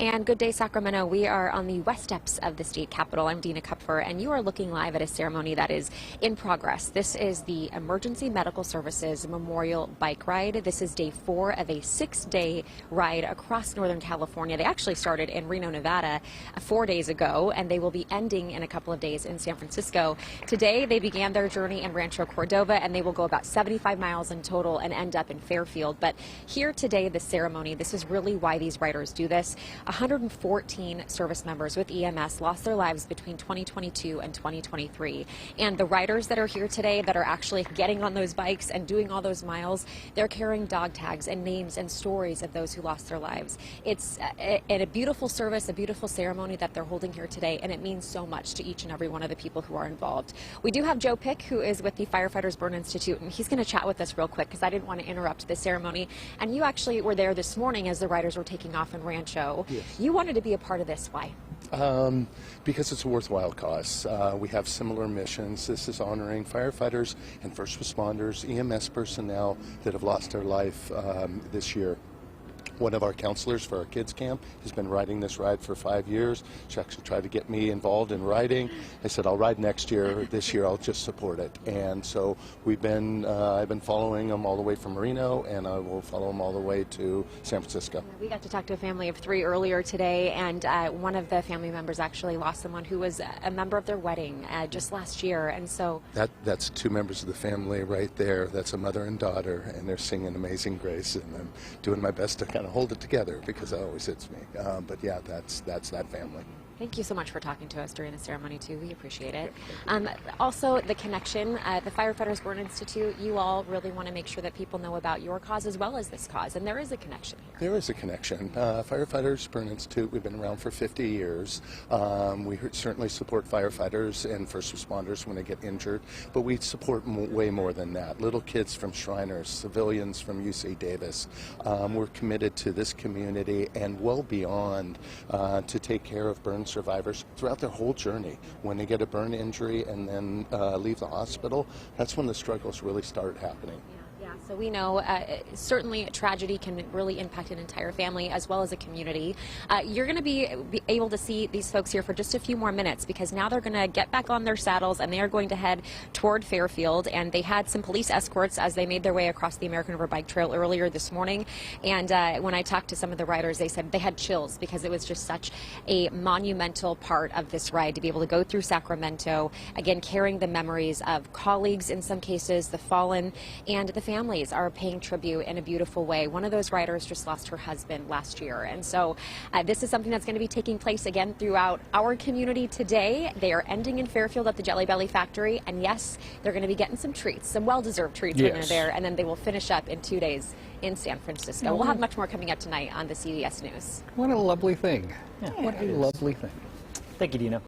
And good day, Sacramento. We are on the west steps of the state capitol. I'm Dina Kupfer, and you are looking live at a ceremony that is in progress. This is the Emergency Medical Services Memorial Bike Ride. This is day 4 of a 6-day ride across Northern California. They actually started in Reno, Nevada 4 days ago, and they will be ending in a couple of days in San Francisco. Today, they began their journey in Rancho Cordova, and they will go about 75 miles in total and end up in Fairfield. But here today, the ceremony, this is really why these riders do this. 114 service members with EMS lost their lives between 2022 and 2023. And the riders that are here today that are actually getting on those bikes and doing all those miles, they're carrying dog tags and names and stories of those who lost their lives. It's a beautiful service, a beautiful ceremony that they're holding here today, and it means so much to each and every one of the people who are involved. We do have Joe Pick, who is with the Firefighters Burn Institute, and he's going to chat with us real quick because I didn't want to interrupt the ceremony. And you actually were there this morning as the riders were taking off in Rancho. Yes. You wanted to be a part of this. Why? Because it's a worthwhile cause. We have similar missions. This is honoring firefighters and first responders, EMS personnel that have lost their life this year. One of our counselors for our kids camp has been riding this ride for 5 years. She actually tried to get me involved in riding. I said, I'll ride next year. This year, I'll just support it. And so I've been following them all the way from Reno, and I will follow them all the way to San Francisco. We got to talk to a family of 3 earlier today, and one of the family members actually lost someone who was a member of their wedding just last year. And so that's 2 members of the family right there. That's a mother and daughter, and they're singing Amazing Grace, and I'm doing my best to kind of hold it together because it always hits me. But yeah, that's that family. Thank you so much for talking to us during the ceremony, too. We appreciate it. Also, the connection, the Firefighters Burn Institute, you all really want to make sure that people know about your cause as well as this cause, and there is a connection here. There is a connection. Firefighters Burn Institute, we've been around for 50 years. We certainly support firefighters and first responders when they get injured, but we support way more than that. Little kids from Shriners, civilians from UC Davis. We're committed to this community and well beyond to take care of burn survivors throughout their whole journey. When they get a burn injury and then leave the hospital, that's when the struggles really start happening. Yeah, so we know certainly tragedy can really impact an entire family as well as a community. You're going to be able to see these folks here for just a few more minutes because now they're going to get back on their saddles and they are going to head toward Fairfield. And they had some police escorts as they made their way across the American River Bike Trail earlier this morning. And when I talked to some of the riders, they said they had chills because it was just such a monumental part of this ride to be able to go through Sacramento, again, carrying the memories of colleagues in some cases, the fallen, and the families are paying tribute in a beautiful way. One of those riders just lost her husband last year, and so this is something that's going to be taking place again throughout our community today. They are ending in Fairfield at the Jelly Belly factory, and yes, they're going to be getting some treats, some well-deserved treats when they're there, and then they will finish up in 2 days in San Francisco. We'll have much more coming up tonight on the CBS News. What a lovely thing. Yeah, what a lovely thing. Thank you, Dina.